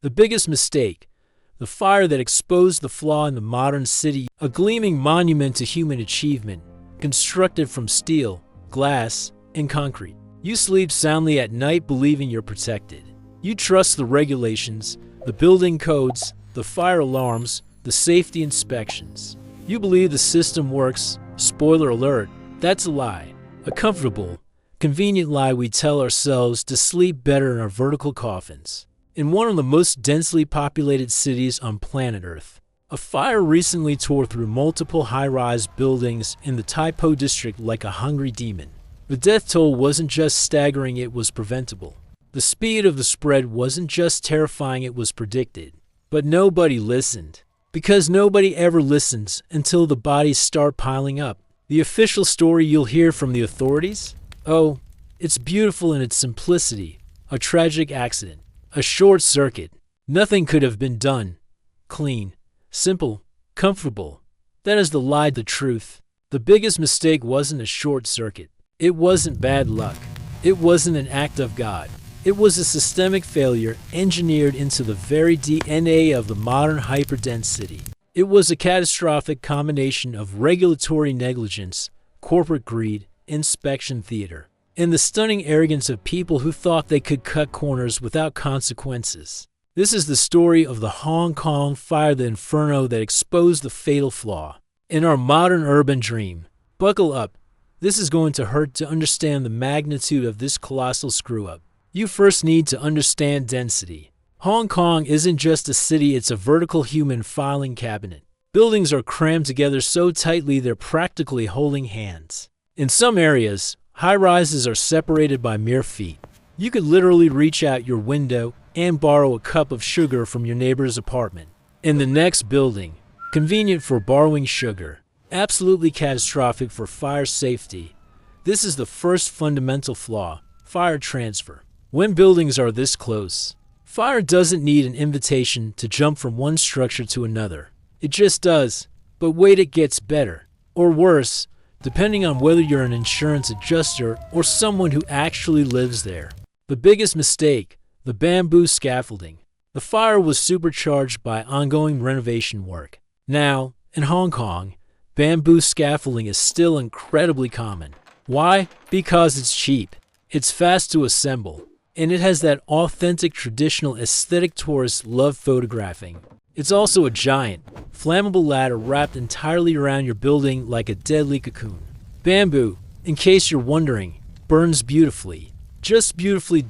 The biggest mistake, the fire that exposed the flaw in the modern city, a gleaming monument to human achievement, constructed from steel, glass, and concrete. You sleep soundly at night believing you're protected. You trust the regulations, the building codes, the fire alarms, the safety inspections. You believe the system works. Spoiler alert, that's a lie. A comfortable, convenient lie we tell ourselves to sleep better in our vertical coffins. In one of the most densely populated cities on planet Earth, a fire recently tore through multiple high-rise buildings in the Taipo district like a hungry demon. The death toll wasn't just staggering, it was preventable. The speed of the spread wasn't just terrifying, it was predicted. But nobody listened. Because nobody ever listens until the bodies start piling up. The official story you'll hear from the authorities? Oh, it's beautiful in its simplicity. A tragic accident. A short circuit. Nothing could have been done. Clean. Simple. Comfortable. That is the lie, the truth. The biggest mistake wasn't a short circuit. It wasn't bad luck. It wasn't an act of God. It was a systemic failure engineered into the very DNA of the modern hyperdense city. It was a catastrophic combination of regulatory negligence, corporate greed, inspection theater, and the stunning arrogance of people who thought they could cut corners without consequences. This is the story of the Hong Kong fire, the inferno that exposed the fatal flaw in our modern urban dream. Buckle up. This is going to hurt. To understand the magnitude of this colossal screw-up, you first need to understand density. Hong Kong isn't just a city, it's a vertical human filing cabinet. Buildings are crammed together so tightly they're practically holding hands. In some areas, high-rises are separated by mere feet. You could literally reach out your window and borrow a cup of sugar from your neighbor's apartment. In the next building, convenient for borrowing sugar, absolutely catastrophic for fire safety. This is the first fundamental flaw: fire transfer. When buildings are this close, fire doesn't need an invitation to jump from one structure to another. It just does. But wait, it gets better. Or worse, depending on whether you're an insurance adjuster or someone who actually lives there. The biggest mistake: the bamboo scaffolding. The fire was supercharged by ongoing renovation work. Now, in Hong Kong, bamboo scaffolding is still incredibly common. Why? Because it's cheap. It's fast to assemble. And it has that authentic traditional aesthetic tourists love photographing. It's also a giant, flammable ladder wrapped entirely around your building like a deadly cocoon. Bamboo, in case you're wondering, burns beautifully. Just beautifully.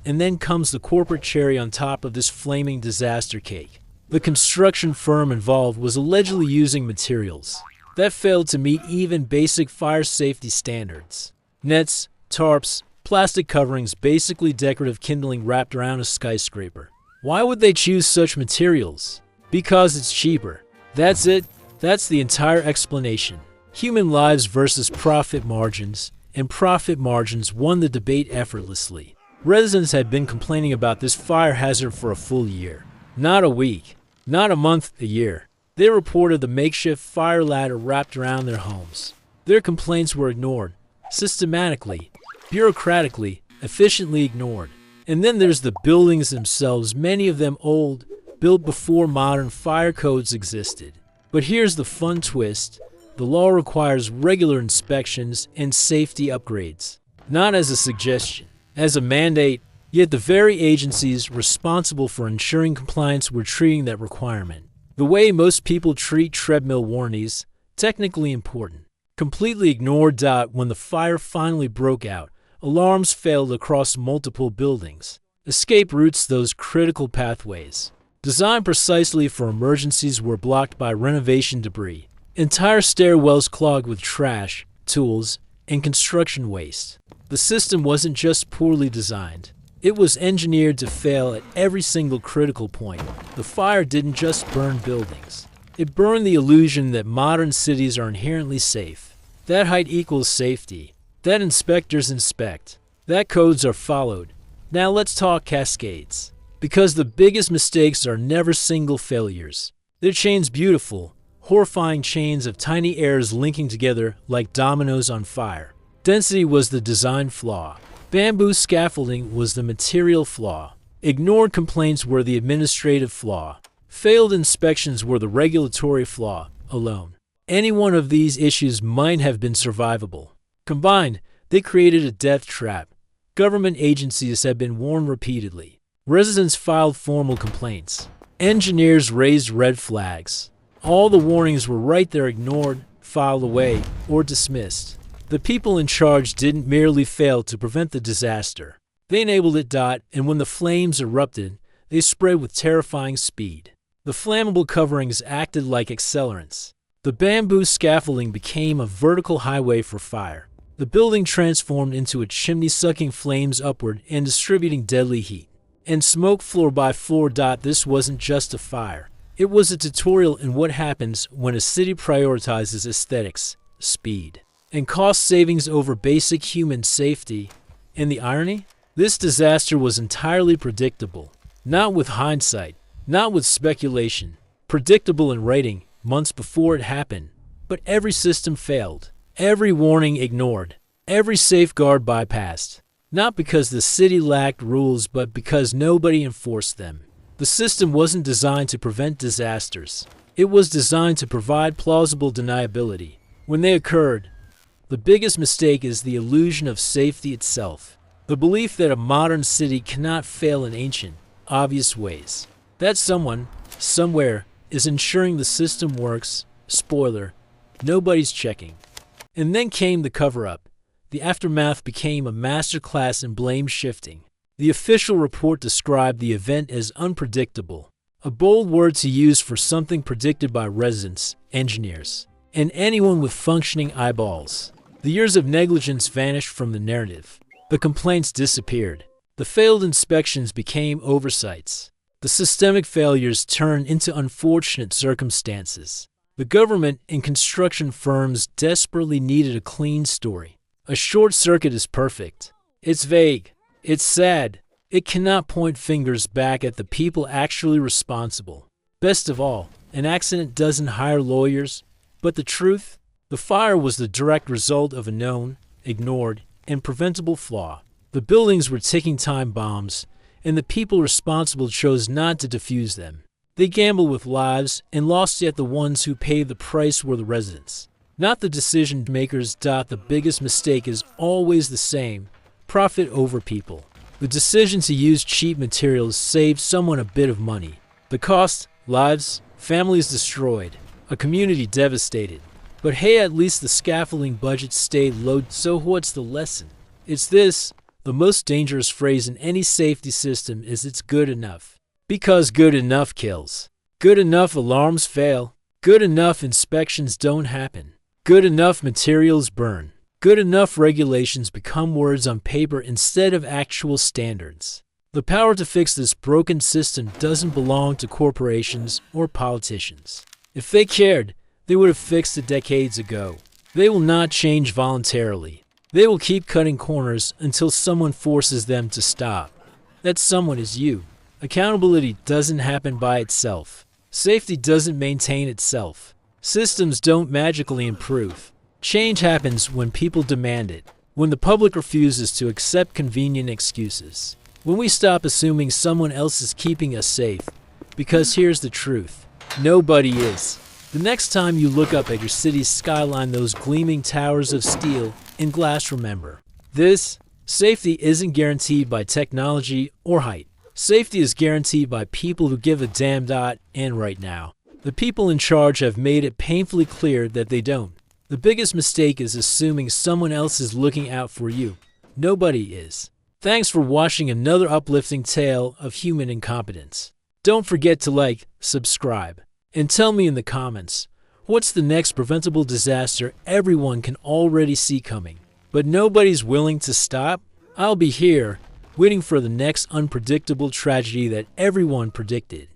And then comes the corporate cherry on top of this flaming disaster cake. The construction firm involved was allegedly using materials that failed to meet even basic fire safety standards. Nets, tarps, plastic coverings, basically decorative kindling wrapped around a skyscraper. Why would they choose such materials? Because it's cheaper. That's it. That's the entire explanation. Human lives versus profit margins, and profit margins won the debate effortlessly. Residents had been complaining about this fire hazard for a full year. Not a week, not a month, a year. They reported the makeshift fire ladder wrapped around their homes. Their complaints were ignored, systematically, bureaucratically, efficiently ignored. And then there's the buildings themselves, many of them old, built before modern fire codes existed. But here's the fun twist: the law requires regular inspections and safety upgrades. Not as a suggestion, as a mandate, yet the very agencies responsible for ensuring compliance were treating that requirement the way most people treat treadmill warnings: technically important. Completely ignored. When the fire finally broke out, alarms failed across multiple buildings. Escape routes, those critical pathways designed precisely for emergencies, were blocked by renovation debris. Entire stairwells clogged with trash, tools, and construction waste. The system wasn't just poorly designed. It was engineered to fail at every single critical point. The fire didn't just burn buildings. It burned the illusion that modern cities are inherently safe. That height equals safety. That inspectors inspect. That codes are followed. Now let's talk cascades. Because the biggest mistakes are never single failures. They're chains, beautiful, horrifying chains of tiny errors linking together like dominoes on fire. Density was the design flaw. Bamboo scaffolding was the material flaw. Ignored complaints were the administrative flaw. Failed inspections were the regulatory flaw alone. Any one of these issues might have been survivable. Combined, they created a death trap. Government agencies have been warned repeatedly. Residents filed formal complaints. Engineers raised red flags. All the warnings were right there ignored, filed away, or dismissed. The people in charge didn't merely fail to prevent the disaster. They enabled it. And when the flames erupted, they spread with terrifying speed. The flammable coverings acted like accelerants. The bamboo scaffolding became a vertical highway for fire. The building transformed into a chimney sucking flames upward and distributing deadly heat. And smoke floor by floor. This wasn't just a fire. It was a tutorial in what happens when a city prioritizes aesthetics, speed, and cost savings over basic human safety. And the irony? This disaster was entirely predictable. Not with hindsight, not with speculation. Predictable in writing, months before it happened. But every system failed. Every warning ignored. Every safeguard bypassed. Not because the city lacked rules, but because nobody enforced them. The system wasn't designed to prevent disasters. It was designed to provide plausible deniability. When they occurred, the biggest mistake is the illusion of safety itself. The belief that a modern city cannot fail in ancient, obvious ways. That someone, somewhere, is ensuring the system works. Spoiler, nobody's checking. And then came the cover-up. The aftermath became a masterclass in blame shifting. The official report described the event as unpredictable, a bold word to use for something predicted by residents, engineers, and anyone with functioning eyeballs. The years of negligence vanished from the narrative. The complaints disappeared. The failed inspections became oversights. The systemic failures turned into unfortunate circumstances. The government and construction firms desperately needed a clean story. A short circuit is perfect. It's vague. It's sad. It cannot point fingers back at the people actually responsible. Best of all, an accident doesn't hire lawyers. But the truth? The fire was the direct result of a known, ignored, and preventable flaw. The buildings were ticking time bombs, and the people responsible chose not to defuse them. They gambled with lives and lost, yet the ones who paid the price were the residents, not the decision makers. The biggest mistake is always the same: profit over people. The decision to use cheap materials saved someone a bit of money. The cost: lives, families destroyed, a community devastated. But hey, at least the scaffolding budget stayed low. So what's the lesson? It's this: the most dangerous phrase in any safety system is "it's good enough." Because good enough kills. Good enough alarms fail. Good enough inspections don't happen. Good enough materials burn. Good enough regulations become words on paper instead of actual standards. The power to fix this broken system doesn't belong to corporations or politicians. If they cared, they would have fixed it decades ago. They will not change voluntarily. They will keep cutting corners until someone forces them to stop. That someone is you. Accountability doesn't happen by itself. Safety doesn't maintain itself. Systems don't magically improve. Change happens when people demand it, when the public refuses to accept convenient excuses, when we stop assuming someone else is keeping us safe. Because here's the truth: nobody is. The next time you look up at your city's skyline, those gleaming towers of steel and glass, remember this: safety isn't guaranteed by technology or height. Safety is guaranteed by people who give a damn. And right now, the people in charge have made it painfully clear that they don't. The biggest mistake is assuming someone else is looking out for you. Nobody is. Thanks for watching another uplifting tale of human incompetence. Don't forget to like, subscribe, and tell me in the comments, what's the next preventable disaster everyone can already see coming, but nobody's willing to stop? I'll be here, waiting for the next unpredictable tragedy that everyone predicted.